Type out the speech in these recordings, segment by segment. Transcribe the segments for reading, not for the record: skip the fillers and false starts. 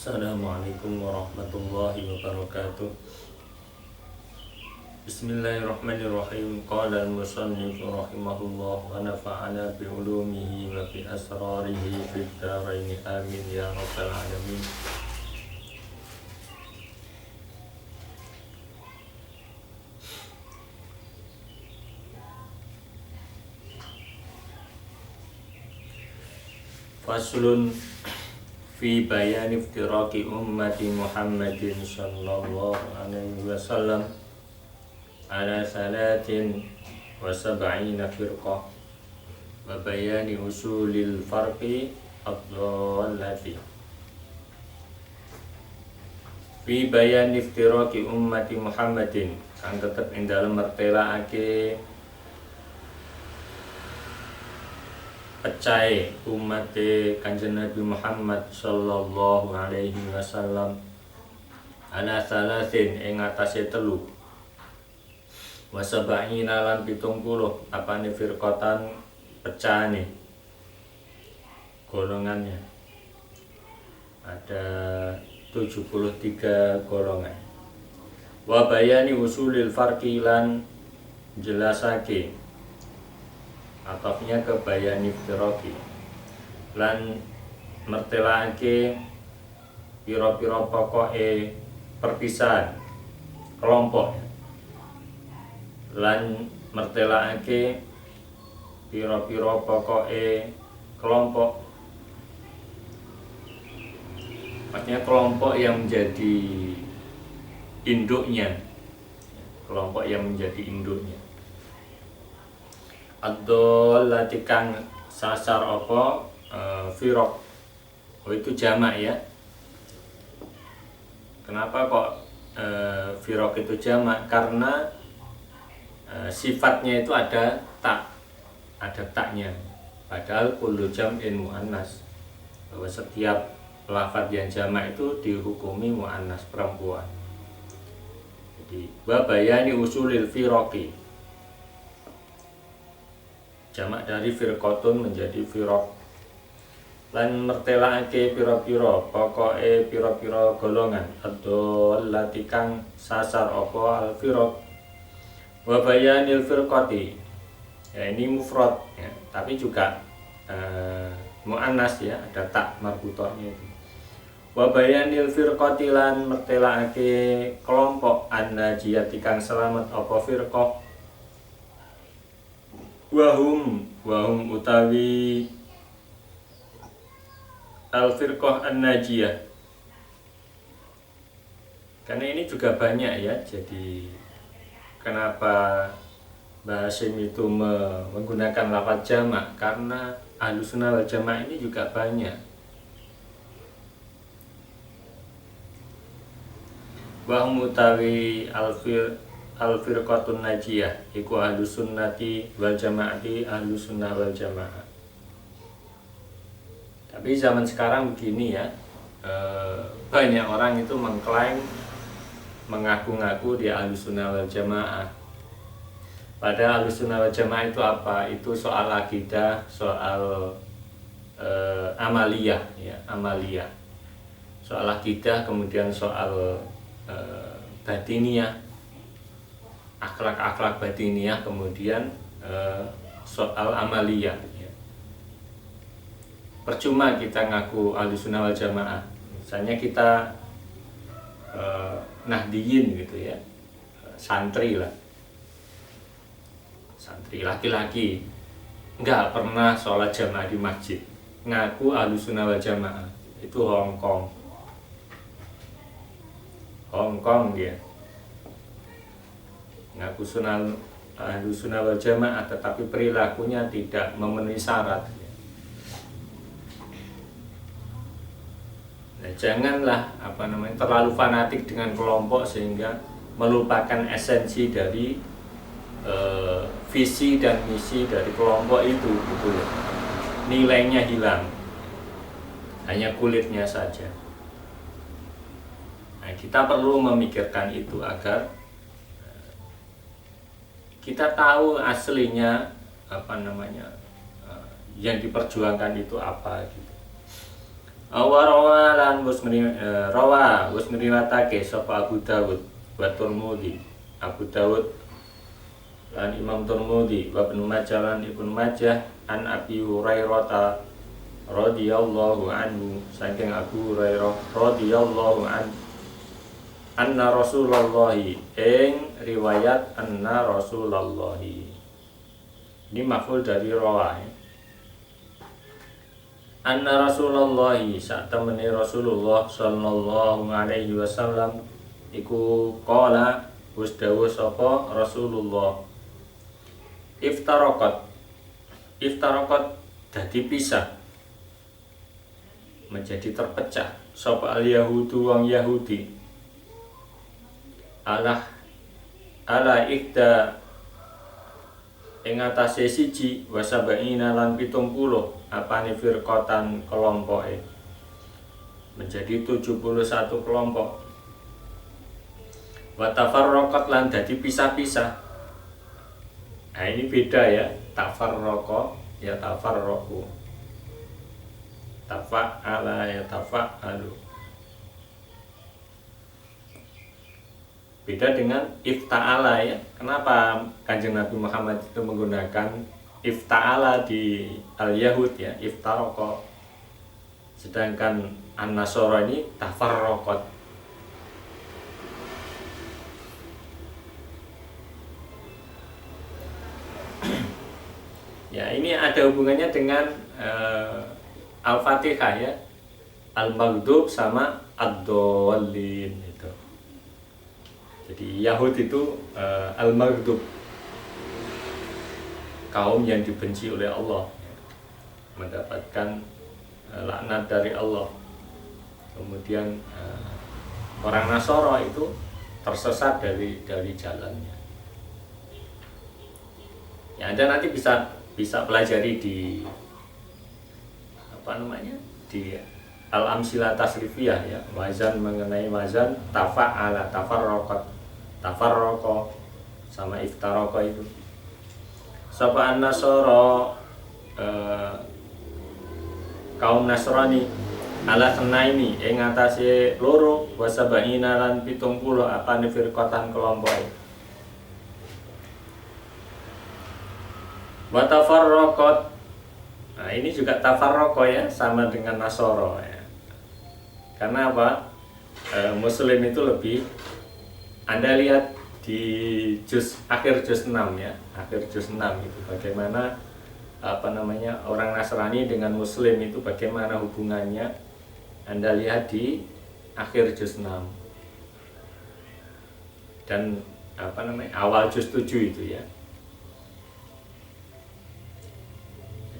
Assalamualaikum warahmatullahi wabarakatuh. Bismillahirrahmanirrahim. Qala al-musannif rahimahullah wa nafa'ana bi ulumihi wa bi asrarihi fid dharain amin ya rabbal alamin. Faslun fi bayani iftiraqi ummati Muhammadin sallallahu alaihi wasallam ala salatin wa sab'ina firqah wa bayani usulil farqi ad-dallati. Fi bayani iftiraqi ummati Muhammadin kang tetep ing dalem mertelaake pecah umat Kanjeng Nabi Muhammad sallallahu alaihi wasallam ana salasin ing atase telu wa sab'ina lan 70 apane firqatan pecahane golongannya ada 73 golongan wa bayani usulil farqi lan jelasake atafnya ke bayani iftiraqi lan mertelake pira-pira pokoke perpisahan kelompok lan mertelake pira-pira pokoke kelompok, maksudnya kelompok yang menjadi induknya, kelompok yang menjadi induknya. Ad-dallati kang sasar apa firaq. Oh itu jamak ya. Kenapa kok firaq itu jamak? Karena sifatnya itu ada taknya. Padahal kullu jam'in muannas. Bahwa setiap lafaz yang jamak itu dihukumi muannas, perempuan. Jadi wa bayani usulil firaqi. Jamak dari firqatun menjadi firaq. Lan mertelake pira-pira pokoke pira-pira golongan ad-dallati kang sasar apa al-firaq. Wa bayanil firqati. Ya ini mufrad ya, tapi juga muannas ya, ada tak marbutohnya itu. Wa bayanil firqati lan mertelake kelompok an-najiyati kang selamat apa firqah. Wahum utawi al-firqah an-najiyah. Karena ini juga banyak ya, jadi kenapa Mbah Hasyim itu menggunakan lafaz jamak, karena Ahlussunnah wal Jamaah ini juga banyak. Wahum utawi al-firqatun najiyah iku Ahlussunnati wal Jamaati, Ahlussunnah wal Jamaah. Tapi zaman sekarang begini ya, banyak orang itu mengklaim mengaku-ngaku di Ahlussunnah wal Jamaah. Pada Ahlussunnah wal Jamaah itu apa? Itu soal akidah, soal amaliyah ya, amaliyah. Soal akidah, kemudian soal batiniyah, akhlak-akhlak batiniyah, kemudian soal amaliyah ya. Percuma kita ngaku Ahlussunnah wal Jamaah, misalnya kita nahdiyin gitu ya, santri lah, santri laki-laki nggak pernah sholat jamaah di masjid, ngaku Ahlussunnah wal Jamaah, itu Hongkong dia ngaku Ahlussunnah wal Jamaah tetapi perilakunya tidak memenuhi syarat. Nah, janganlah terlalu fanatik dengan kelompok sehingga melupakan esensi dari visi dan misi dari kelompok itu gitu ya. Nilainya hilang, hanya kulitnya saja. Nah, kita perlu memikirkan itu agar kita tahu aslinya yang diperjuangkan itu apa gitu. Warawalan wis ngriwatake sapa Abu Dawud wa Tirmidzi, Abu Dawud lan Imam Tirmidzi wa Ibnu Majah lan Ibnu Majah an Abi Hurairah radhiyallahu anhu, saking Abu Hurairah radhiyallahu anhu, anna Rasulullah, ing riwayat anna Rasulullah. Ini maf'ul dari rawa. Anna Rasulullah, sak temene Rasulullah sallallahu alaihi wasallam iku qala wis dawuh sapa Rasulullah, iftaraqat dadi pisah, menjadi terpecah sapa al yahudu wong Yahudi ala ikda ing atase siji wasabaina lan 70 apane firqatan kelompoke, menjadi 71 kelompok. Wa tafarraqat lan dadi pisah-pisah. Nah ini beda ya, tafarraqa ya tafarraqu, tafa'ala ya tafa'alu. Beda dengan ifta'ala ya. Kenapa Kanjeng Nabi Muhammad itu menggunakan ifta'ala di al-Yahud ya, iftaraqa. Sedangkan an-Nasara ini tafarraqat. Ya, ini ada hubungannya dengan Al-Fatihah ya. Al-Maghdub sama Ad-Dallin itu. Jadi Yahud itu Al-Maghdub, kaum yang dibenci oleh Allah, mendapatkan laknat dari Allah. Kemudian orang Nasara itu tersesat dari jalannya. Ya, Anda nanti bisa pelajari di di Al-Amsilah Tasrifiyah ya, wazan mengenai wazan tafa'ala, tafarraqat, tafarraqa sama iftaraqa itu. Sapa an-Nasara kaum Nasrani ala senaini ing atase loro wasabaina lan 70 apane firqatan kelompoke. Wa tafarraqat. Nah, ini juga tafarraqa ya, sama dengan Nasara ya. Karena apa? Muslim itu lebih, Anda lihat di akhir juz 6 ya, akhir juz 6 itu bagaimana orang Nasrani dengan Muslim itu bagaimana hubungannya. Anda lihat di akhir juz 6 dan awal juz 7 itu ya.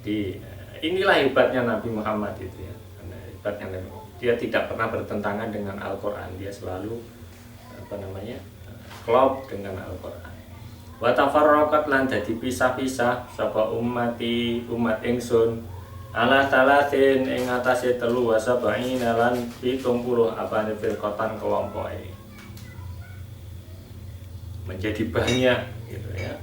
Jadi inilah hebatnya Nabi Muhammad itu ya. Hebatnya Nabi Muhammad. Dia tidak pernah bertentangan dengan Al-Qur'an, dia selalu klop dengan Al-Qur'an. Wa tafarraqat lan dadi pisah-pisah sapa umat ingsun ala talatin ing atase 3 wa sab'ina lan 70 apane firqatan kelompoke. Menjadi banyak gitu ya.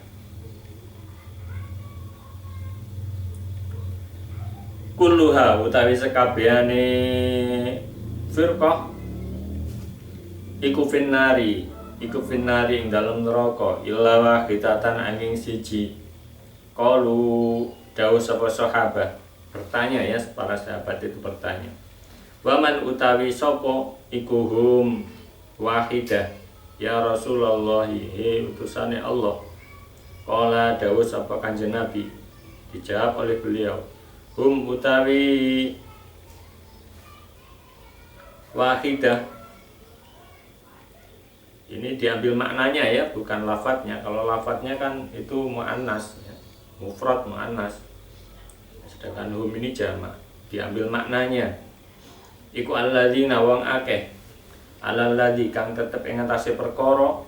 Kulluha utawi sekabehane firqah iku finnari ing dalem neraka illa wahidatan angin siji. Qalu dawuh sapa sahabat, bertanya ya, para sahabat itu bertanya, waman utawi sapa iku hum wahidah ya Rasulullah, he utusane Allah. Qala dawuh sapa Kanjeng Nabi, dijawab oleh beliau, hum utawi wahidah. Ini diambil maknanya ya, bukan lafadznya. Kalau lafadznya kan itu mu'annas ya, mufrad mu'annas. Sedangkan hum ini jamak, diambil maknanya. Iku alladzina wong akeh, alladzi kang tetep ing atase perkara,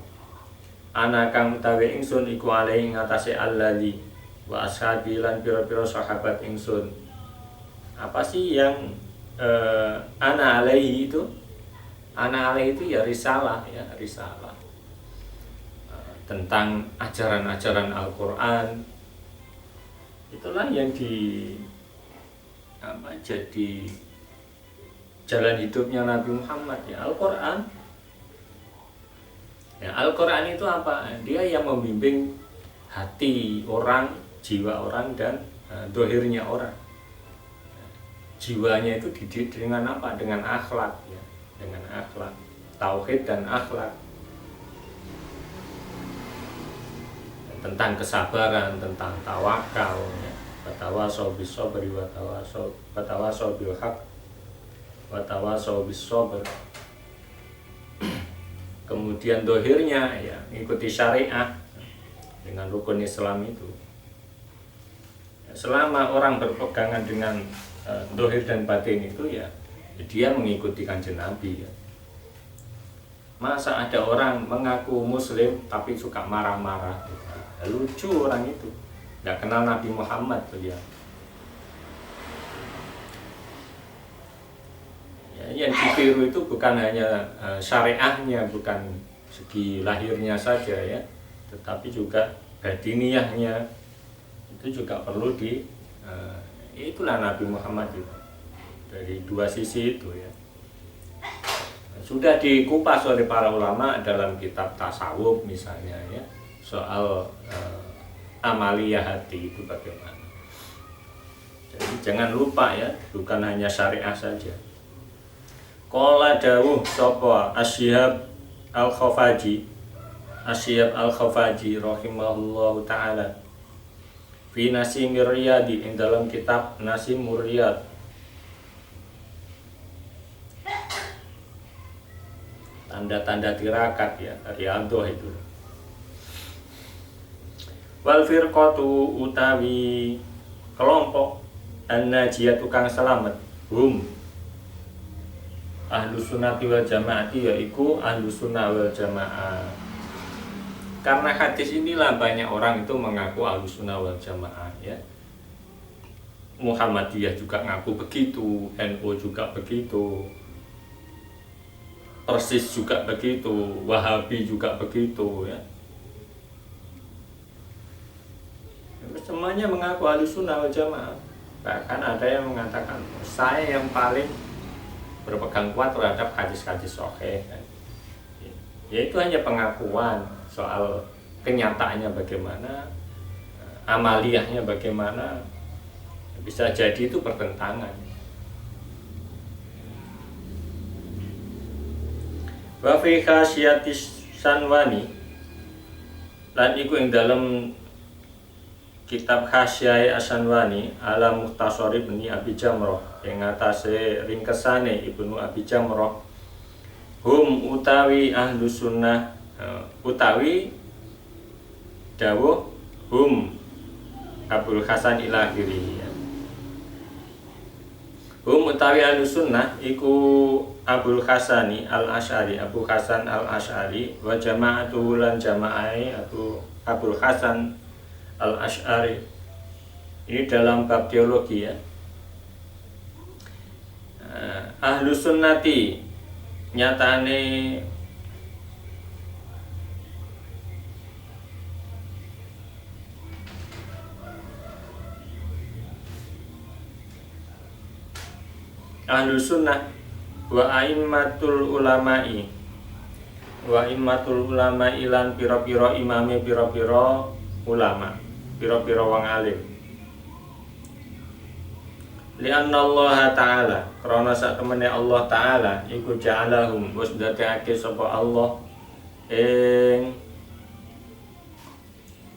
ana kang utawi ingsun iku alai ing atase alladzi wa ashabi lan pira-pira sahabat ingsun. Apa sih yang ana alaihi itu? Ana alaihi itu ya risalah ya, risalah tentang ajaran-ajaran Al-Qur'an. Itulah yang jadi jalan hidupnya Nabi Muhammad ya Al-Quran. Ya, Al-Quran itu apa? Dia yang membimbing hati orang, jiwa orang, dan dohirnya orang. Jiwanya itu dididik dengan apa? Dengan akhlak ya, dengan akhlak, tauhid dan akhlak. Tentang kesabaran, tentang tawakal ya. Watawasau bis-sabri watawasau bil haq watawasau bis-sabr. Kemudian dohirnya ya mengikuti syariah dengan rukun Islam itu. Selama orang berpegangan dengan dohir dan batin itu ya dia mengikuti Kanjeng Nabi ya. Masa ada orang mengaku muslim tapi suka marah-marah, lucu orang itu, nggak kenal Nabi Muhammad tuh ya. Yang ditiru itu bukan hanya syariahnya, bukan segi lahirnya saja ya, tetapi juga batiniahnya itu juga perlu itulah Nabi Muhammad itu dari dua sisi itu ya. Sudah dikupas oleh para ulama dalam kitab tasawuf misalnya ya, soal amaliyah hati itu bagaimana. Jadi jangan lupa ya, bukan hanya syariah saja. Qala dawuh sapa Asyhab Al-Khafaji rahimahullahu taala fi Nasimir Riyadi, ing dalam kitab Nasimur Riyad. Tanda-tanda tirakat ya, riyadhah itu. Wal firqatu utawi kelompok an-najiyah tukang selamat Ahlus Sunnati wal Jamaati, yaitu Ahlus Sunnah wal Jamaah. Karena hadis inilah banyak orang itu mengaku Ahlus Sunnah wal Jamaah ya. Muhammadiyah juga ngaku begitu, NU juga begitu, Persis juga begitu, Wahabi juga begitu ya. Semuanya mengaku Ahlus Sunnah wal Jamaah. Bahkan ada yang mengatakan saya yang paling berpegang kuat terhadap hadis-hadis sahih. Ya itu hanya pengakuan, soal kenyataannya bagaimana, amaliyahnya bagaimana, bisa jadi itu pertentangan. Wa fi khasyiyatis sanwani, lan iku ing dalem kitab Khasyai Asanwani ala Mukhtasar Ibni Abi Jamrah, yang atase ringkesane Ibnu Abi Jamrah, hum utawi ahlu sunnah, utawi dawuh hum Abul Hasan ila akhirih ya. Hum utawi ahlu sunnah iku Abul Hasani al-Asy'ari, Abu Hasan al-Asy'ari, wa jama'atu lan jama'ai Abul Hasan al-Asy'ari. Ini dalam bab teologi ya. Ahlus sunnati nyatane Ahlus sunnah wa aimmatul ulama'i, wa immatul ulama'i lan pira-pira imame pira-pira ulama, pira-pira wong alim. Lianna Allah Ta'ala, karena sak temene Allah Ta'ala iku ja'alahum, wis ndadekake sapa Allah ing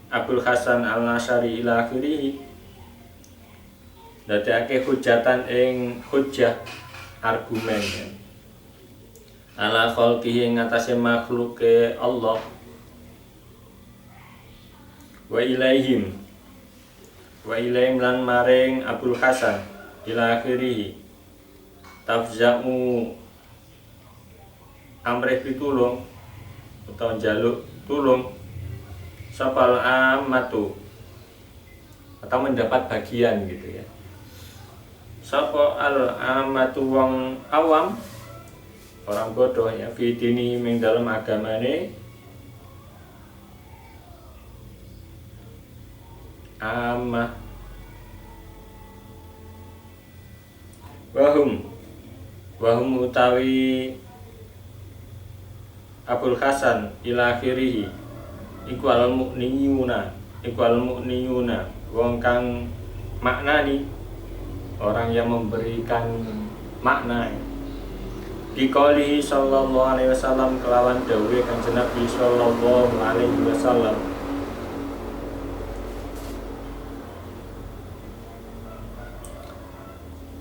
Abul Hasan al-Asy'ari ila akhirih, ndadekake hujatan ing hujjah, argumen ya, ala khalqihi ing atase makhluke Allah, wa ilaihim lan maring Abul Hasan ila akhirih tafza'u amrih pitulung utawa njaluk tulung sapal amatu, atau mendapat bagian gitu ya. Sapa al amatu wong awam, orang bodoh ya, fi dini ming dalam agamane, wahum Wahum utawi Abul Hasan ila akhirih iku al mu'niyuna wong kang maknani, orang yang memberikan makna. Biqaulihi sallallahu alaihi wasallam, kelawan dawuhe Kanjeng Nabi sallallahu alaihi wasallam,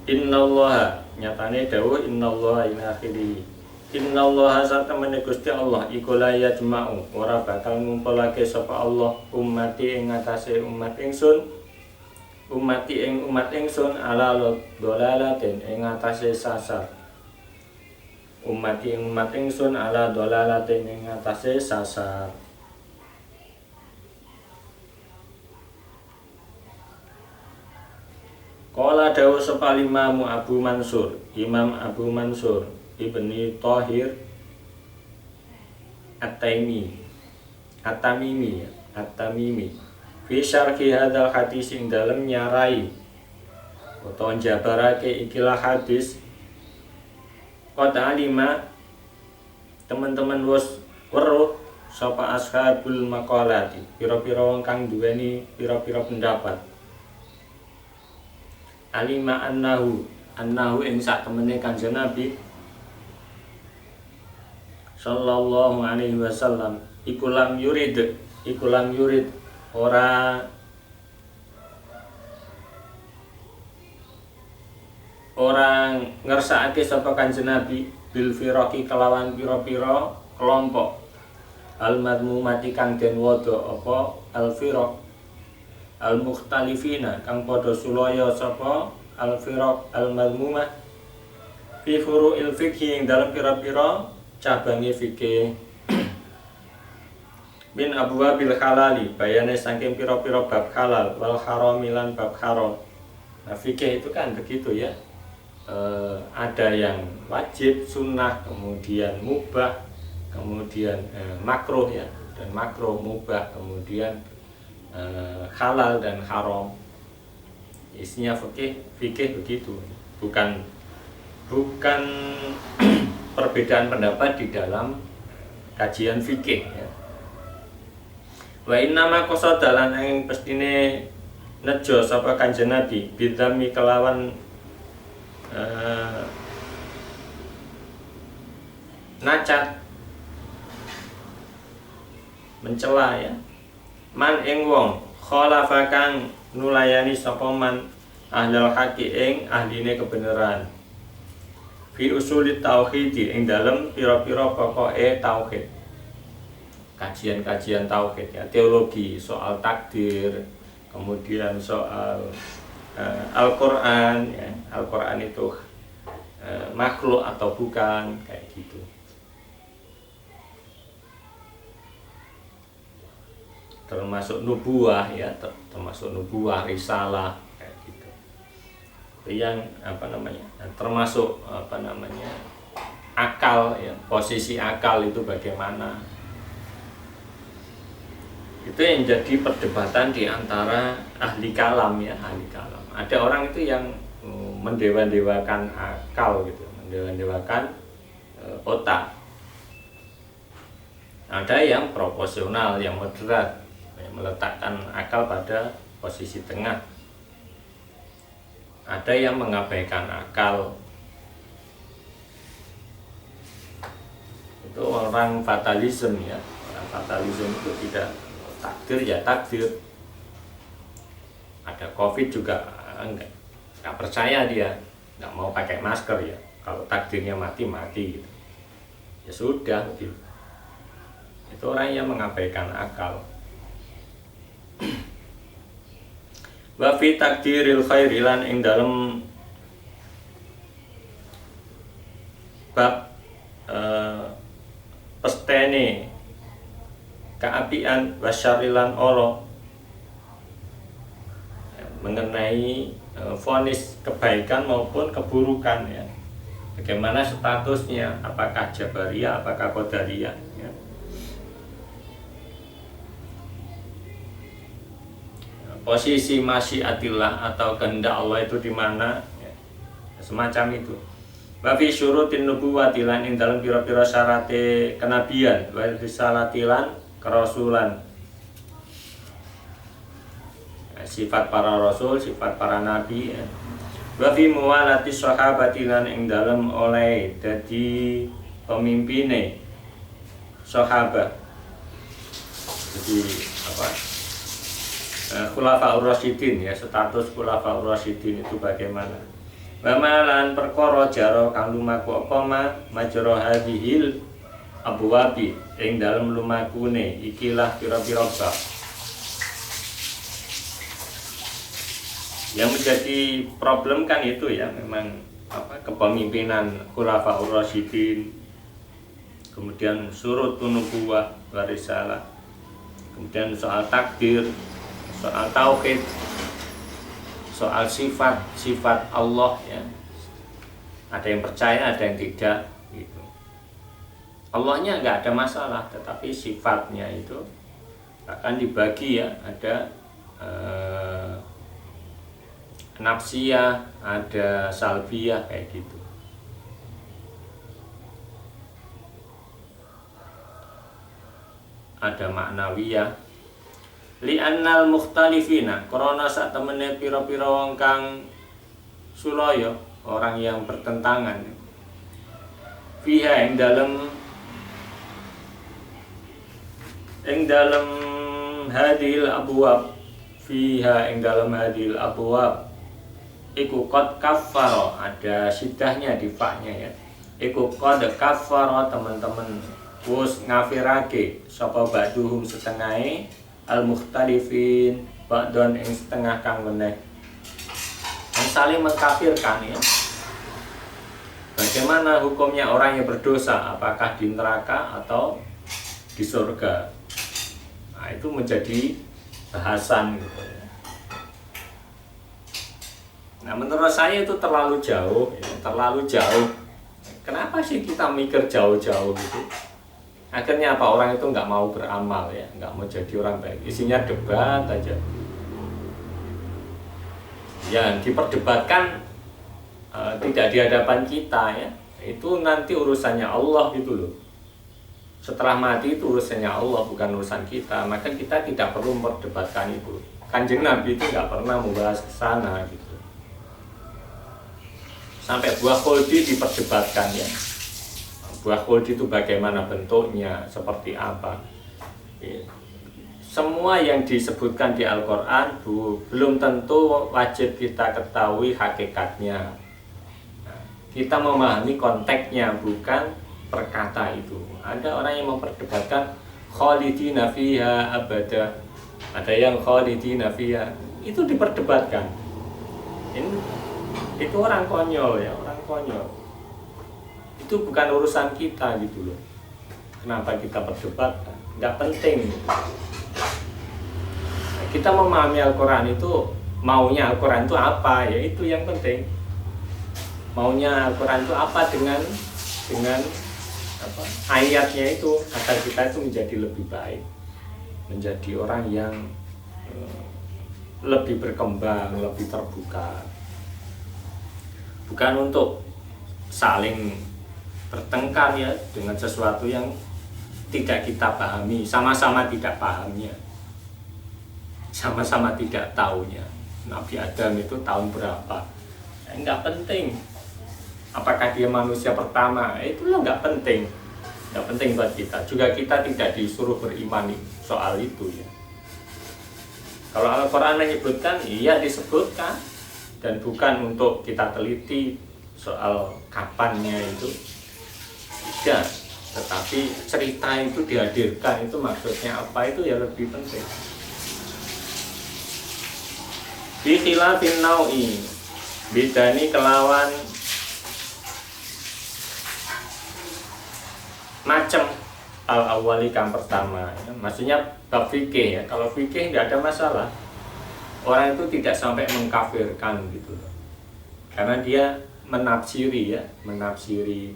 innallaha, nyatane dawuh innallaha ila akhirih, innallaha satamene Gusti Allah iku la yajma'u, ora bakal ngumpulake sapa Allah ummati ing ngatasé umat ingsun, ummati ing umat ingsun ala dolalatin ing ngatasé sasar, ummati ing umat ingsun ala dolalatin ing ngatasé sasar. Qala dawuh sapa Imam Abu Mansur, Imam Abu Mansur Ibni Thahir At-Tamimi fi syarhi hadzal hadis, ing dalem nyarai utawa jabarake ikilah hadis. Qad alima, teman-teman wis weruh sapa ashabul maqalati, pira-pira wong kang duweni pira-pira pendapat. Alima annahu ing sak temene Kanjeng Nabi sallallahu alaihi wasallam iku lam yurid ora ngersakake sapa Kanjeng Nabi bil firaqi kelawan pira-pira kelompok al madmumati kang den wada apa al firaq al mukhtalifina kang padha sulaya sapa al firaq al madmumah fi furu'il fiqhi, ing dalam pira-pira cabange fikih. Min abwabil halali, bayane saking pira-pira bab halal, wal harami lan bab haram. Nah fikih itu kan begitu ya, ada yang wajib, sunnah, kemudian mubah, kemudian makruh ya, dan makruh, mubah, kemudian halal dan haram. Isinya fikih begitu, bukan perbedaan pendapat di dalam kajian fikih ya. Wa innama qasadalan ing pestine nejo sapa Kanjeng Nabi bidami kelawan nacat, mencela ya, man ing wong khalafa kang nulayani sapa man ahlul haqi ing ahline kebenaran, fi usulit tauhid ing dalem pira-pira pokoke tauhid, kajian-kajian tauhid ya, teologi, soal takdir, kemudian soal Al-Qur'an ya, Al-Qur'an itu makhluk atau bukan, kayak gitu. Termasuk nubuah ya, termasuk nubuah, risalah, kayak gitu. Yang termasuk akal ya, posisi akal itu bagaimana, itu yang jadi perdebatan di antara ahli kalam ya, ahli kalam. Ada orang itu yang mendewa-dewakan akal gitu, mendewa-dewakan otak. Ada yang proporsional, yang moderat, meletakkan akal pada posisi tengah. Ada yang mengabaikan akal. Itu orang fatalisme ya. Orang fatalisme itu tidak, takdir ya takdir. Ada COVID juga enggak percaya dia, enggak mau pakai masker ya. Kalau takdirnya mati gitu. Ya sudah gitu. Itu orang yang mengabaikan akal. Wa fi takdiril khairi lan ing dalem bab pestene keapian wasyarilan Allah, mengenai vonis kebaikan maupun keburukan ya. Bagaimana statusnya, apakah jabariyah, apakah qadariyah ya. Posisi masyiatillah atau kehendak Allah itu di mana ya. Semacam itu. Wa fi syurutin nubuwati lan ing dalem pira-pira syarate kenabian, wa risalatilan kerasulan. Sifat para rasul, sifat para nabi ya. Wa fi muwalati sahabati lan ing dalem oleh dadi pemimpine sahabat. Jadi apa? Khulafaur Rasyidin ya, status Khulafaur Rasyidin itu bagaimana? Wa malan perkara jaro kang lumaku apa majra hadhil abwabi ing dalem lumakune ikilah pira-pira bab. Yang menjadi problem kan itu ya, memang apa, kepemimpinan Khulafaur Rasyidin, kemudian surutun nubuwah wa risalah, kemudian soal takdir, soal tauhid, soal sifat Allah ya. Ada yang percaya, ada yang tidak gitu. Allahnya nggak ada masalah, tetapi sifatnya itu akan dibagi ya, ada nafsiyah, ada salbiyah kayak gitu. Ada maknawiyah. Li'annal mukhtalifina, korona sak temene pira-pira wong kang sulaya, orang yang bertentangan. Fiha ing dalem hadhil abwab, fiha ing dalem hadhil abwab iku qad kaffara, ada sidahnya di fa-nya ya. Iku qad kaffara, teman-teman wis ngafirake sapa ba'duhum setengahe al-mukhtalifin ba'don ing setengah kang meneh. Yang saling mengkafirkan ya. Bagaimana hukumnya orang yang berdosa, apakah di neraka atau di surga? Nah, itu menjadi bahasan gitu ya. Nah, menurut saya itu terlalu jauh ya, terlalu jauh. Kenapa sih kita mikir jauh-jauh gitu? Akhirnya apa, orang itu nggak mau beramal ya, nggak mau jadi orang baik, isinya debat aja. Ya diperdebatkan tidak di hadapan kita ya, itu nanti urusannya Allah gitu loh. Setelah mati itu urusannya Allah, bukan urusan kita. Maka kita tidak perlu memperdebatkan itu. Kanjeng Nabi itu nggak pernah membahas ke sana gitu. Sampai buah khuldi diperdebatkan ya. Buah khuldi itu bagaimana bentuknya, seperti apa ya. Semua yang disebutkan di Al-Quran belum tentu wajib kita ketahui hakikatnya. Nah, kita memahami konteksnya, bukan perkata itu. Ada orang yang memperdebatkan khalidina fiha abada, ada yang khalidina fiha, itu diperdebatkan. Itu orang konyol ya, orang konyol. Itu bukan urusan kita gitu loh. Kenapa kita perdebatkan? Nggak penting. Kita memahami Al-Quran itu, maunya Al-Quran itu apa ya, itu yang penting. Maunya Al-Quran itu apa dengan apa, ayatnya itu, agar kita itu menjadi lebih baik, menjadi orang yang lebih berkembang, lebih terbuka. Bukan untuk saling bertengkar ya dengan sesuatu yang tidak kita pahami, sama-sama tidak pahamnya, sama-sama tidak tahunya. Nabi Adam itu tahun berapa? Enggak penting. Apakah dia manusia pertama? Itulah enggak penting. Enggak penting buat kita. Juga kita tidak disuruh beriman soal itu ya. Kalau Al-Quran menyebutkan, iya disebutkan, dan bukan untuk kita teliti soal kapannya itu. Tidak. Tetapi cerita itu dihadirkan, itu maksudnya apa, itu ya lebih penting. Bi khilafin nau'i, bedani kelawan macam al-awwali kang pertama ya. Maksudnya bab fikih ya. Kalau fikih nggak ada masalah, orang itu tidak sampai mengkafirkan gitu loh, karena dia menafsiri ya, menafsiri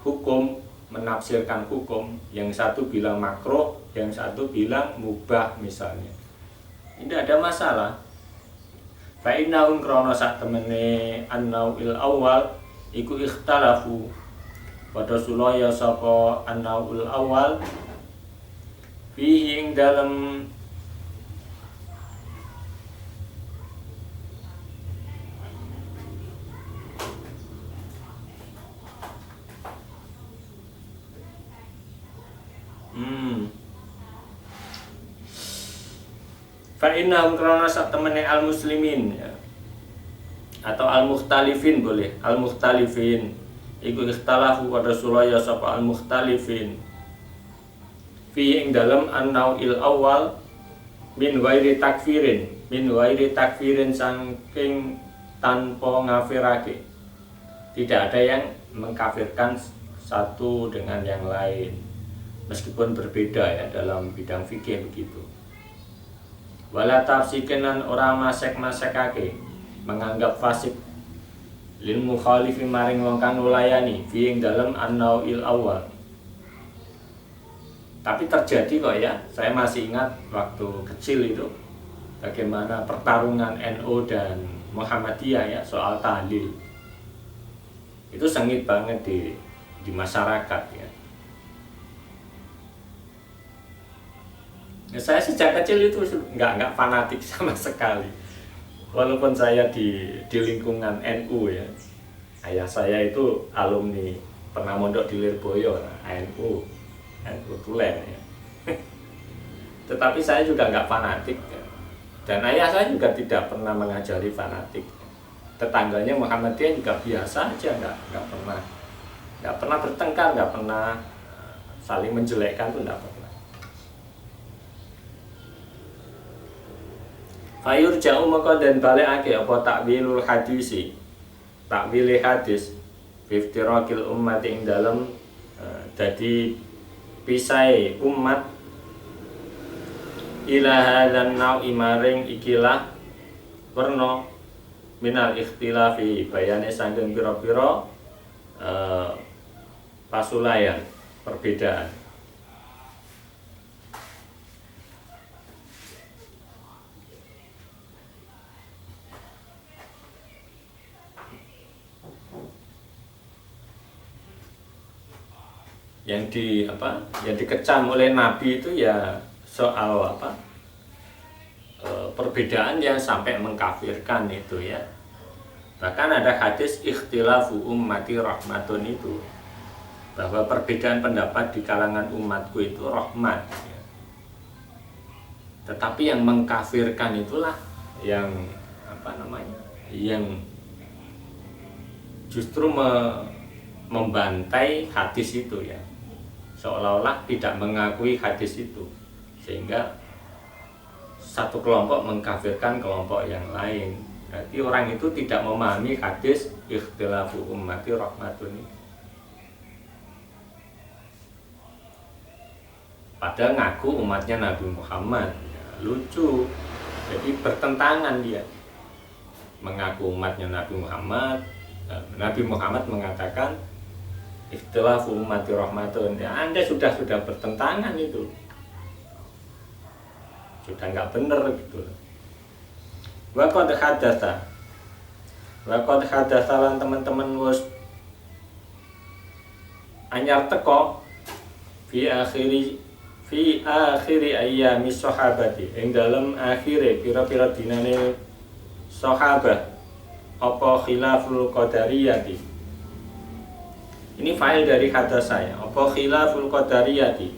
hukum, menafsirkan hukum. Yang satu bilang makruh, yang satu bilang mubah misalnya, tidak ada masalah. Fa innahum krono sak temene an-nau'il awal, iku ikhtalafu padha sulaya sapa an-naul awal fihi ing dalem fa innahum karena sak temene al muslimin ya. Atau al mukhtalifin boleh, al mukhtalifin iku ikhtalafu pada sulaya sapa al mukhtalifin fi ing dalam an-nau'il awal min ghairi takfirin saking tanpa ngafirake. Tidak ada yang mengkafirkan satu dengan yang lain meskipun berbeda ya dalam bidang fikih begitu. Wala tafsikenan orang masek-masekake menganggap fasik lil mukhalifi maring wong kang nulayani fi ing dalem an-nau'il awal. Tapi terjadi kok ya, saya masih ingat waktu kecil itu bagaimana pertarungan NU dan Muhammadiyah ya soal tahlil. Itu sengit banget di masyarakat ya. Ya, saya sejak kecil itu nggak fanatik sama sekali, walaupun saya di lingkungan NU ya. Ayah saya itu alumni pernah mondok di Lirboyo, NU Tulen ya. Tetapi saya juga nggak fanatik ya. Dan ayah saya juga tidak pernah mengajari fanatik. Tetangganya Muhammadiyah juga biasa aja, nggak pernah bertengkar, nggak pernah saling menjelekkan tuh nggak pernah. Fayur jauh maka dan balik ake apa takwilul hadisi, takwili hadis biftirakil umat ing dalam jadi pisai umat ilaha dan nau imaring ikilah werna minal ikhtilafi bayane sanggeng pira-pira pasulayan perbedaan. Yang dikecam oleh Nabi itu ya soal perbedaan yang sampai mengkafirkan itu ya. Bahkan ada hadis ikhtilafu ummati rahmatun itu, bahwa perbedaan pendapat di kalangan umatku itu rahmat ya. Tetapi yang mengkafirkan itulah yang yang justru membantai hadis itu ya, seolah-olah tidak mengakui hadis itu, sehingga satu kelompok mengkafirkan kelompok yang lain. Berarti orang itu tidak memahami hadis ikhtilafu ummati rahmatun ini. Padahal ngaku umatnya Nabi Muhammad ya, lucu. Jadi bertentangan dia, mengaku umatnya Nabi Muhammad. Nabi Muhammad mengatakan ikhtilafu ummati rahmatun ya, Anda sudah bertentangan itu, sudah nggak benar gitu. Wa qad hadatsa lan teman-teman wis anyar teko fi akhiri ayyami sahabati ing dalem akhire pira-pira dinane sahabat apa khilaful qadariyati. Ini file dari kata saya, apa khilaful qadariyati,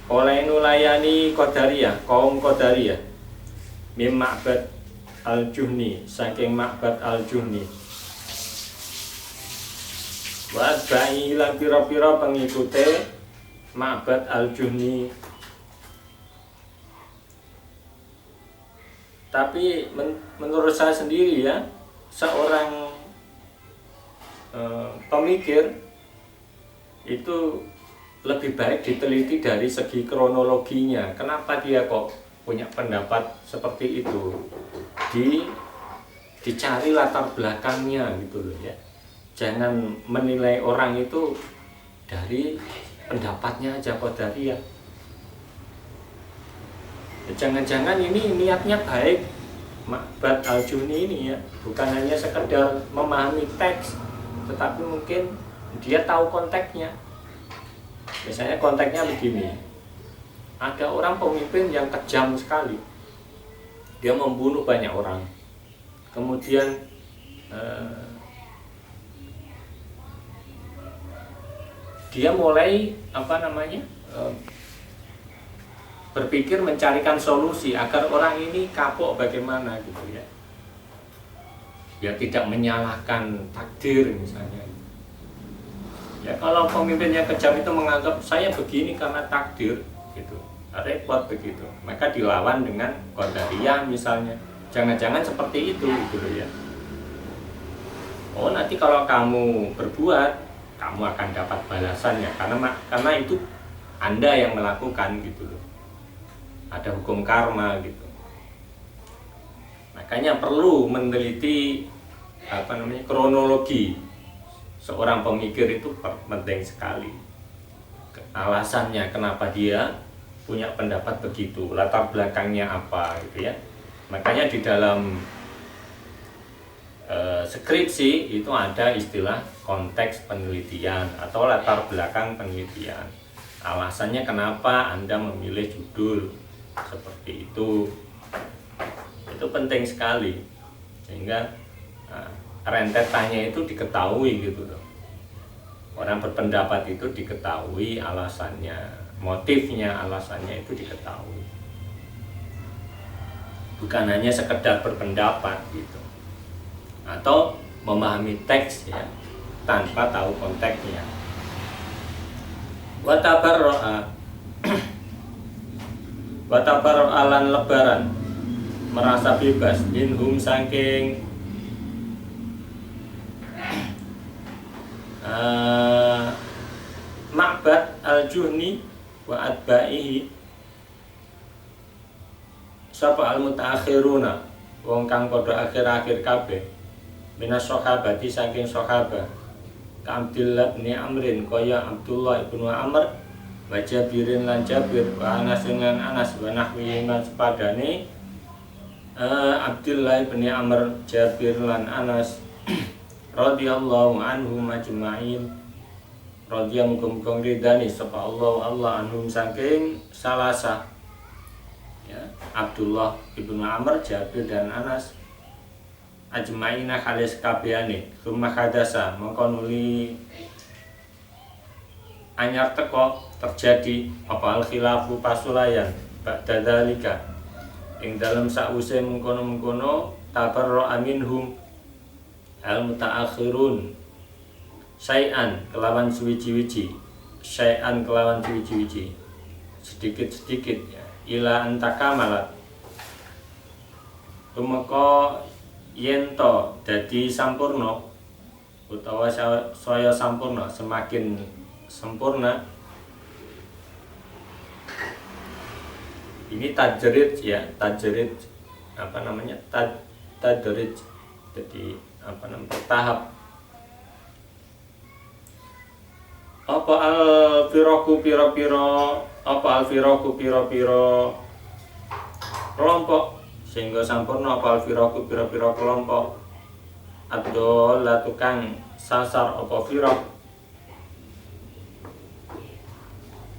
oleh nulayani qadariyah, kaum qadariyah mim Ma'bad al-Juhni, saking Ma'bad al-Juhni, wa ba'i lan pira-pira pengikute Ma'bad al-Juhni. Tapi menurut saya sendiri ya, seorang pemikir itu lebih baik diteliti dari segi kronologinya. Kenapa dia kok punya pendapat seperti itu? Dicari latar belakangnya gitu loh ya. Jangan menilai orang itu dari pendapatnya aja qadariyah. Jangan-jangan ini niatnya baik, Ma'bad Al-Juhni ini ya, bukan hanya sekedar memahami teks, tetapi mungkin dia tahu konteksnya. Misalnya konteksnya begini, ada orang pemimpin yang kejam sekali, dia membunuh banyak orang, kemudian dia mulai berpikir mencarikan solusi agar orang ini kapok bagaimana gitu ya. Dia tidak menyalahkan takdir misalnya. Ya kalau pemimpin yang kejam itu menganggap saya begini karena takdir gitu, repot begitu. Maka dilawan dengan qadariyah misalnya. Jangan-jangan seperti itu gitu ya. Oh nanti kalau kamu berbuat, kamu akan dapat balasannya karena itu Anda yang melakukan gitu loh. Ada hukum karma gitu. Makanya perlu meneliti kronologi seorang pemikir itu penting sekali. Alasannya kenapa dia punya pendapat begitu, latar belakangnya apa gitu ya. Makanya di dalam skripsi itu ada istilah konteks penelitian atau latar belakang penelitian. Alasannya kenapa Anda memilih judul seperti itu penting sekali sehingga rentetannya itu diketahui gitu loh. Orang berpendapat itu diketahui alasannya, motifnya, alasannya itu diketahui, bukan hanya sekedar berpendapat gitu atau memahami teks ya tanpa tahu konteksnya. Watabarro'alan lebaran, merasa bebas minhum saking Ma'bad Al-Juhni wa atba'ihi sapa al-mutaakhiruna wong kang padha akhir-akhir kabeh minas sahabati saking sahabat ka Abdullah bin Amrin kaya Abdullah bin Amr wa Jabirin lan Jabir wa Anas lan Anas wa nahwihi lan sepadane Abdullah bin Amr, Jabir lan Anas radhiyallahu anhum ajma'in. Radhiyallahu muga ridani sapa Allah anhum saking salasa ya, Abdullah bin Amr, Jabir dan Anas ajma'ina halis kabehane. Summa hadasa mongko nuli anyar teko terjadi apa al khilafu pasulayan ba'da dzalika ing dalam sause mengkono-mengkono tabarra minhum al mutaakhirun syai'an kelawan suwiji-wiji sedikit-sedikit ya ila antakamalat tumeka yen to dadi sampurna utawa saya sampurna semakin sempurna. Ini tajrid ya, tajrid tadrij, jadi bertahap. Apa al-firaku piro-piro kelompok sehingga sampurna apa al-firaku piro-piro kelompok atau tukang sasar apa firaq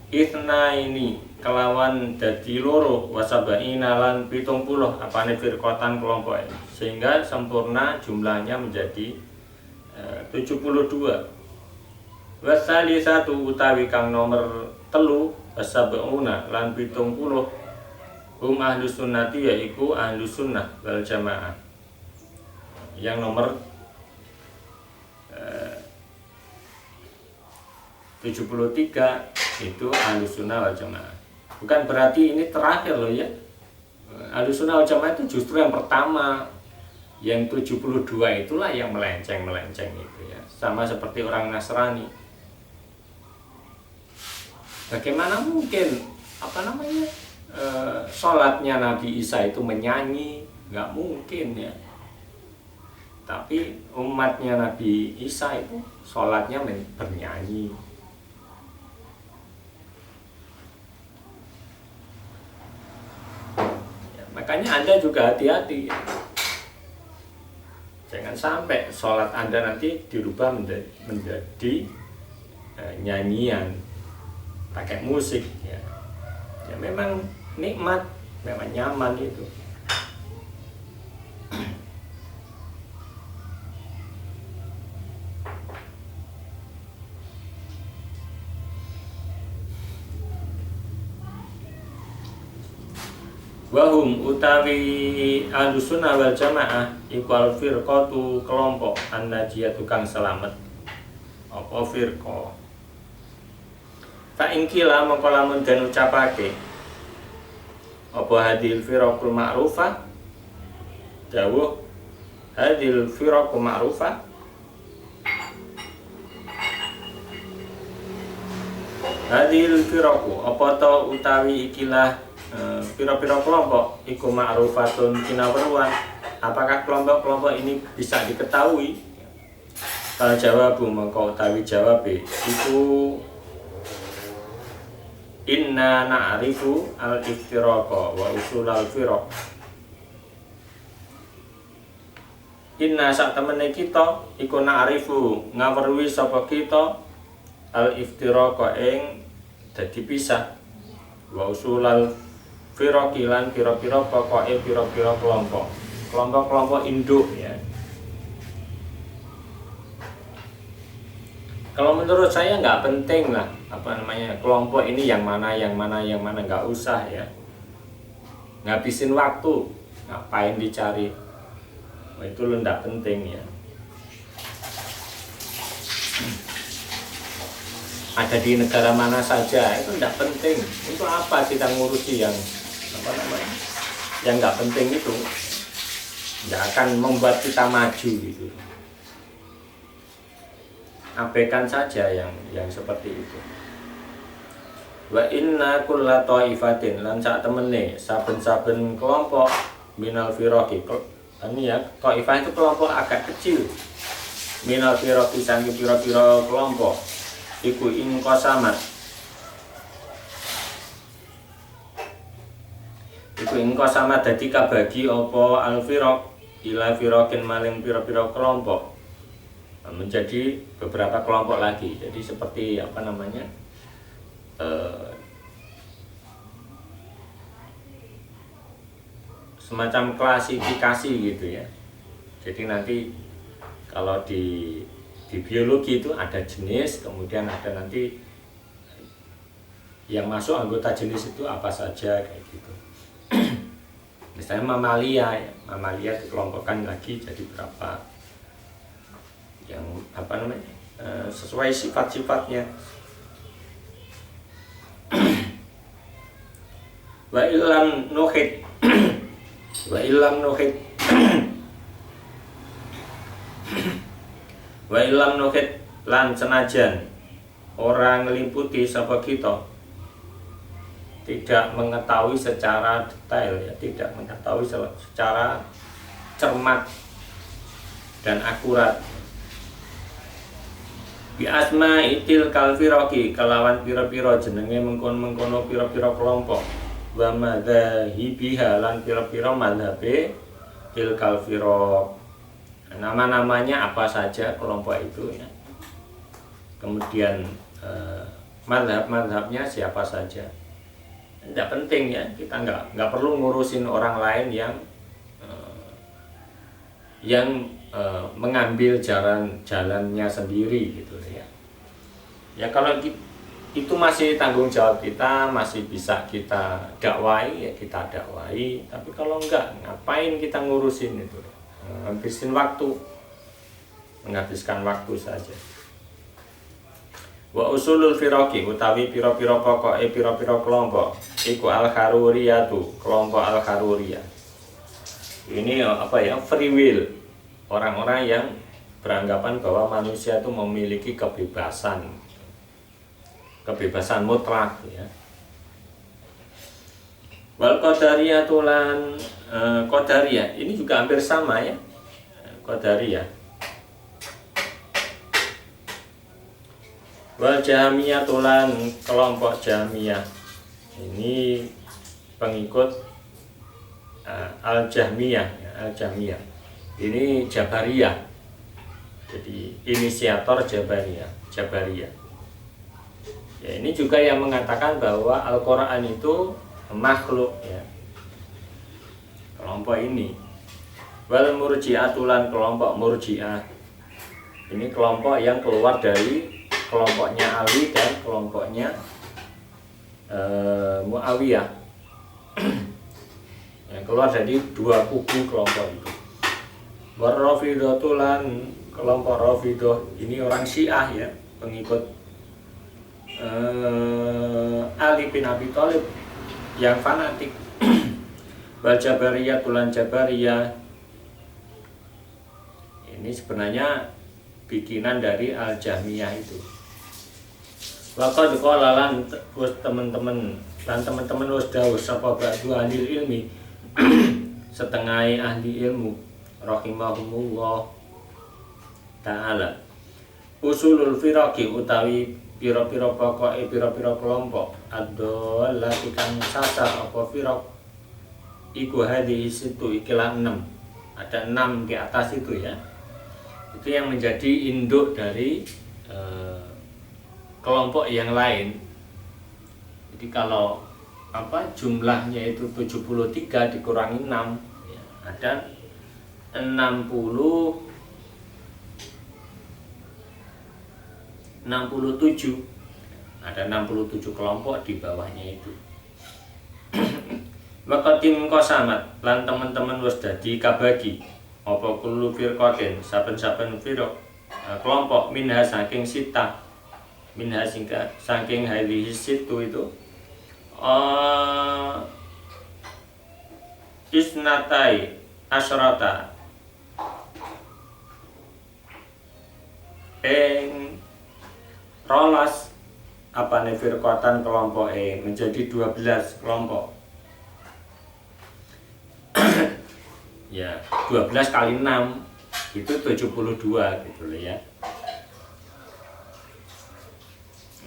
Ithna ini kelawan dadi loro wasabaina lan 70 apane firqatan kelompok sehingga sempurna jumlahnya menjadi 72. Wasali satu utawi kang nomor telu wasabauna lan 70 hum ahlus sunnati yaiku ahlus sunnah wal jamaah. Yang nomor 73 itu Ahlus Sunnah wal Jamaah. Bukan berarti ini terakhir loh ya. Ahlus Sunnah wal Jamaah itu justru yang pertama. Yang 72 itulah yang melenceng itu ya. Sama seperti orang Nasrani. Bagaimana mungkin sholatnya Nabi Isa itu menyanyi? Nggak mungkin ya. Tapi umatnya Nabi Isa itu sholatnya bernyanyi. Makanya Anda juga hati-hati. Jangan sampai sholat Anda nanti dirubah menjadi nyanyian pakai musik ya. Ya memang nikmat, memang nyaman itu. Wahum utawi ahlussunnah wal jamaah iqal firqatu kelompok an-najiyah tukang selamat. Apa firqah? Fa ingkila mongko lamun den ucapake apa hadil firaqul ma'rufah? Dawuh hadil firaqul ma'rufah hadil firaqu apa to utawi ikilah pira-pira kelompok iku ma'rufatun kinaweruan. Apakah kelompok-kelompok ini bisa diketahui? Kalau jawabu mengko utawi jawabe iku inna na'rifu al-iftiraqa wa usul al-firaq. Inna sak temene kita iku na'rifu ngaweruhi sapa kita al-iftiraqa ing dadi pisah wa usul al-firaq lan pira-pira pokoke pira-pira kelompok induk ya. Kalau menurut saya nggak penting lah kelompok ini yang mana nggak usah ya, ngabisin waktu ngapain dicari. Itu lo nggak penting ya. Ada di negara mana saja itu nggak penting. Itu apa kita ngurusi yang yang nggak penting itu, nggak akan membuat kita maju gitu. Abaikan saja yang seperti itu. Wa inna kulla ta'ifatin lan sak temene saben-saben kelompok minal firaqi. Ini ya, ta'ifah itu kelompok agak kecil. Minal firaqi sangi pira-pira kelompok iku in qasamat. Iku in qasamat dadi kabagi apa al firaq ila firaqin maling pira-pira kelompok. Menjadi beberapa kelompok lagi. Jadi seperti semacam klasifikasi gitu ya. Jadi nanti kalau di biologi itu ada jenis, kemudian ada nanti yang masuk anggota jenis itu apa saja kayak gitu. Misalnya mamalia dikelompokkan lagi jadi berapa yang sesuai sifat-sifatnya. Wa illam nuhid wa illam nuhid lan senajan orang ngeliputi sapa kita tidak mengetahui secara detail ya, tidak mengetahui secara cermat dan akurat bi asma itil kalfiraki kelawan pira-pira jenenge mengkono pira-pira kelompok wa madzahibiha lan pira-pira madhabe til kalfiraq. Nama-namanya apa saja kelompok itu ya. Kemudian madhab-madhabnya siapa saja. Tidak penting ya, kita nggak perlu ngurusin orang lain yang mengambil jalannya sendiri gitu ya. Ya kalau itu masih tanggung jawab kita, masih bisa kita dakwai ya kita dakwai. Tapi kalau enggak, ngapain kita ngurusin itu? Menghabiskan waktu saja. Wa usulul firaqi utawi pira-pira pokoke pira-pira kelompok iku al-haruriyatu, kelompok al-haruriyah. Ini free will. Orang-orang yang beranggapan bahwa manusia itu memiliki kebebasan mutlak ya. Wal qadariyah tulan qadariyah ini juga hampir sama ya. Qadariyah. Wal Jahmiyah tulan kelompok Jahmiyah ini pengikut Al-Jahmiyah ya, Al-Jahmiyah ini Jabariyah, jadi inisiator Jabariyah ya, ini juga yang mengatakan bahwa Al-Quran itu makhluk ya, kelompok ini. Wal murji'atulan kelompok murji'ah, ini kelompok yang keluar dari kelompoknya Ali dan kelompoknya Muawiyah yang keluar dari dua kubu kelompok itu. Warrafidhatulan kelompok Rafidah, ini orang Syiah ya, pengikut Ali bin Abi Thalib yang fanatik. Wal Jabariyah tulan Jabariyah, ini sebenarnya bikinan dari Al-Jahmiyah itu. Waqad qala lan teman-teman wis dawuh sapa ba'du ahli ilmi setengah ahli ilmu rahimahumullah taala, usulul firaqi utawi pira-pira pokoke pira-pira kelompok ad-dallati kang sasar apa firaq iku hadhihi situ, ikilah 6, ada 6 di atas itu ya, itu yang menjadi induk dari kelompok yang lain. Jadi kalau jumlahnya itu 73 dikurangi 6 ya, ada 67, ada 67 kelompok di bawahnya itu. Waqatin qasamat lan teman-teman wis dadi kabagi apa kullu firqatin saben-saben firq kelompok minha saking sita, minha saking hadhihi situ itu isnatai asyrata rolas apane firqatan kelompok menjadi 12 kelompok ya, 12 kali 6 itu 72 gitu loh ya.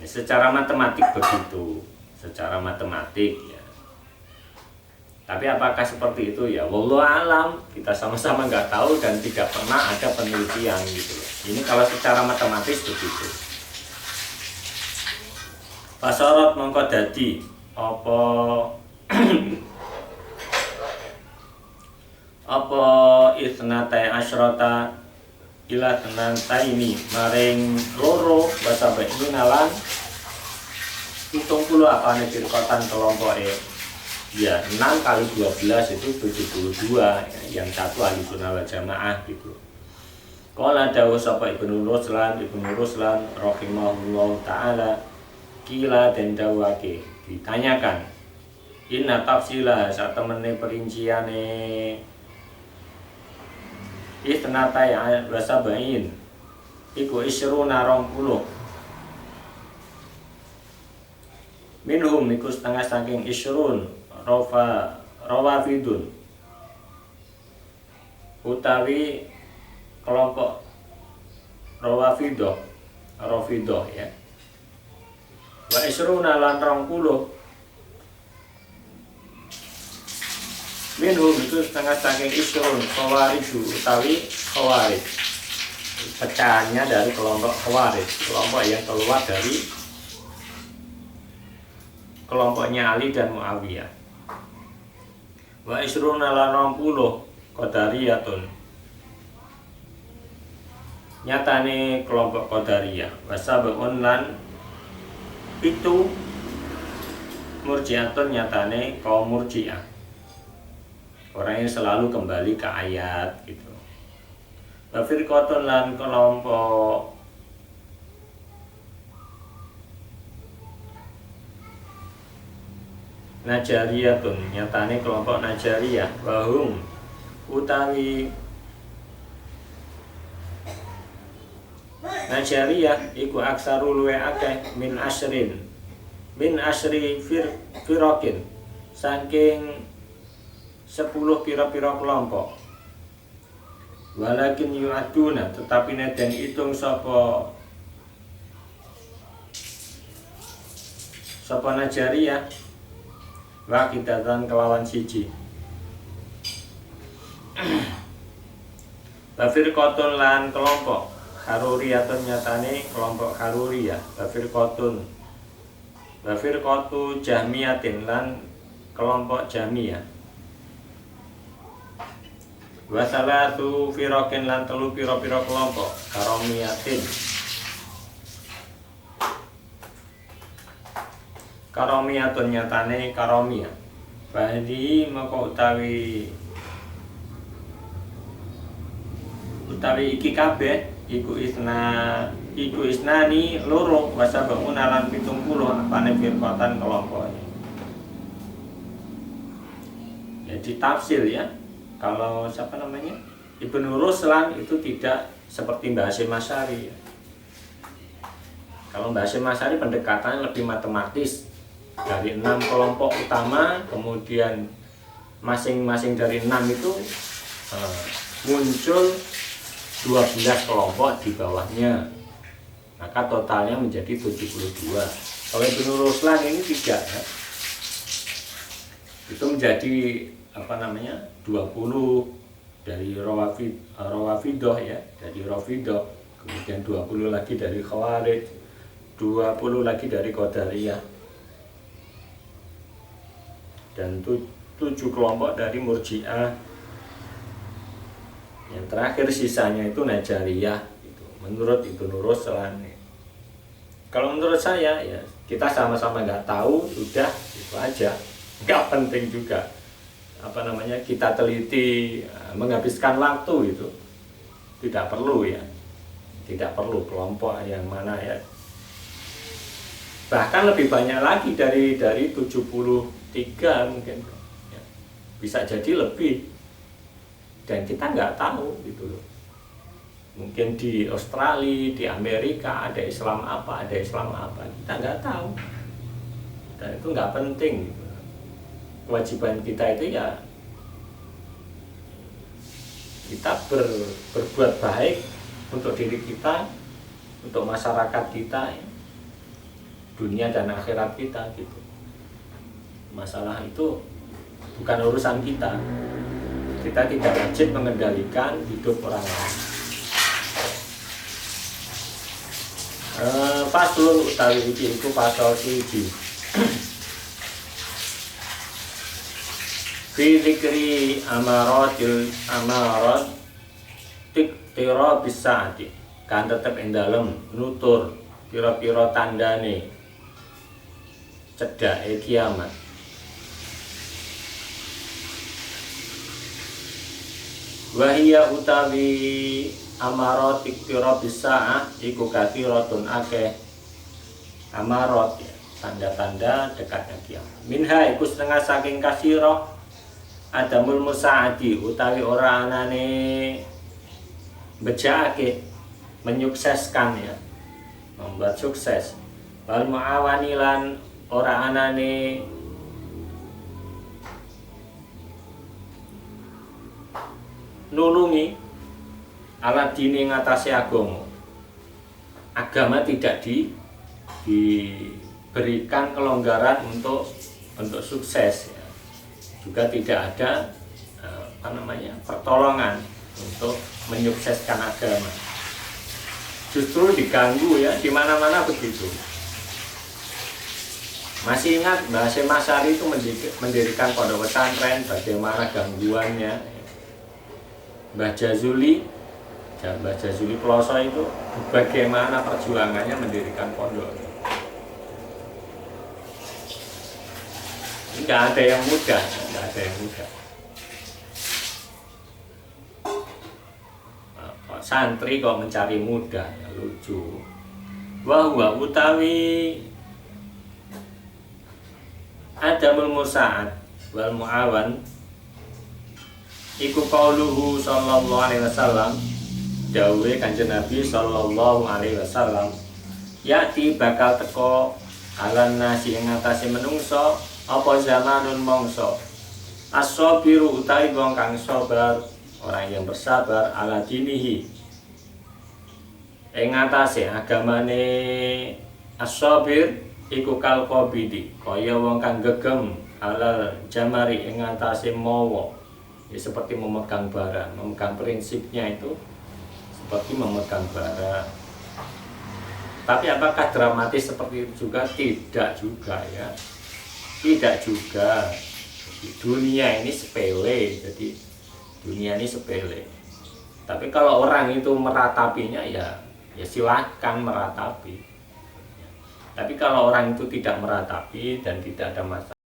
Secara matematik begitu, secara matematik ya. Tapi apakah seperti itu ya, wallahu alam, kita sama-sama nggak tahu dan tidak pernah ada penelitian gitu loh. Ini kalau secara matematis begitu. Pasorot mongko dadi apa isnatai asyrata ila tenantaini maring loro basa baini nalan 70 apane firqatan kelompok ya, 6 kali 12 itu 72 ya, yang satu ahli sunnah wal jamaah gitu. Qala dawu sapa Ibnu Ruslan rahimahullah taala, kila dan dawake ditanyakan inna tafsila saat temene perinciane isnatai wasabain iku isruna 20 minhum iku setengah saking isrun rawafidun utawi kelompok rawafidah ya, wa isruna lan 20 minhum itu setengah saking isrun khawariju utawi khawarij, pecahannya dari kelompok khawarij, kelompok yang keluar dari kelompoknya Ali dan Muawiyah. Wa isruna lan 20 qadariyatun, nyatane kelompok qadariyah, wasabun lan itu murji'atun, nyatane kaum murji'ah, orang yang selalu kembali ke ayat gitu. Wa firqatun lan kelompok Najariyatun, nyatane kelompok Najariyah, wahum utawi Najariyah iku aksaru luwe akeh min asri firaqin saking 10 pira-pira kelompok. Walakin yu'aduna, tetapi den hitung sapa Najariyah wakidatan kelawan siji Wa firqatun lan kelompok haruriyatun nyatane kelompok haruriyah. Wa firqatun wa firqatu jahmiyatin lan kelompok jahmiyah. Wa salatu firaqin lan telu pira-pira kelompok karomiyatin. Karomiyatun nyatane karomiyah. Badi maka utawi iki kabeh iku isnani loro wasa bangun alam 70 apane firqatan kelompok. Jadi tafsir ya. Kalau siapa namanya? Ibnu Ruslan itu tidak seperti Mbah Hasyim Asy'ari. Kalau Mbah Hasyim Asy'ari pendekatannya lebih matematis. Dari 6 kelompok utama, kemudian masing-masing dari 6 itu muncul 12 kelompok di bawahnya, maka totalnya menjadi 72. Kalau Ibnu Ruslan ini tidak ya. Itu menjadi 20 dari Rawafidah ya, dari Rafidah, kemudian 20 lagi dari Khawarij, 20 lagi dari Qadariyah, dan 7 kelompok dari Murji'ah. Yang terakhir sisanya itu Najariyah gitu. Menurut Ibnu Ruslan. Kalau menurut saya ya kita sama-sama nggak tahu, sudah itu aja, nggak penting juga kita teliti menghabiskan waktu itu tidak perlu ya, tidak perlu kelompok yang mana ya. Bahkan lebih banyak lagi dari 73 mungkin ya. Bisa jadi lebih. Dan kita nggak tahu gitu loh. Mungkin di Australia, di Amerika ada Islam apa, kita nggak tahu. Dan itu nggak penting gitu. Kewajiban kita itu ya kita berbuat baik untuk diri kita, untuk masyarakat kita ya. Dunia dan akhirat kita gitu. Masalah itu bukan urusan kita. Kita tidak wajib mengendalikan hidup orang lain. Faslun utawi iki iku pasal 1. Fi dzikri amarat tiktira bisaati. Kan tetep ing dalem nutur pira-pira tandane cedhake kiamat. Wahia utawi amarot iktira bisaah iku kathiratun akeh. Amarot ya, tanda-tanda dekatnya kiamat. Minha iku setengah saking kasira adamul musaadi utawi ora anane bejaake menyukseskan ya, membuat sukses. Wal muawani lan ora anane nulungi ala dini ngatasi agama tidak diberikan kelonggaran untuk sukses ya. Juga tidak ada pertolongan untuk menyukseskan agama, justru diganggu ya, di mana-mana begitu. Masih ingat Mbah Hasyim Asy'ari itu mendirikan pondok pesantren, bagaimana gangguannya. Mbah Jazuli Ploso itu bagaimana perjuangannya mendirikan pondok. Nggak ada yang mudah. Santri kok mencari mudah, ya lucu. Wa utawi adamul musa'ad wal mu'awan iku qauluhu sallallahu alaihi wasallam, dawuhe Kanjeng Nabi sallallahu alaihi wasallam, yati bakal teko alan nasi ing atase menungso apa zamanun mangsa as-sabiru utawi wong kang sabar, orang yang bersabar ala dinihi ing atase agamane. As-sabir iku kal qabidi kaya wong kang gegem ala jamari ing atase mawa Ya seperti memegang bara, memegang prinsipnya itu seperti memegang bara. Tapi apakah dramatis seperti itu juga? Tidak juga ya. Tidak juga. Dunia ini sepele, jadi dunia ini sepele. Tapi kalau orang itu meratapinya ya silahkan meratapi. Tapi kalau orang itu tidak meratapi dan tidak ada masalah,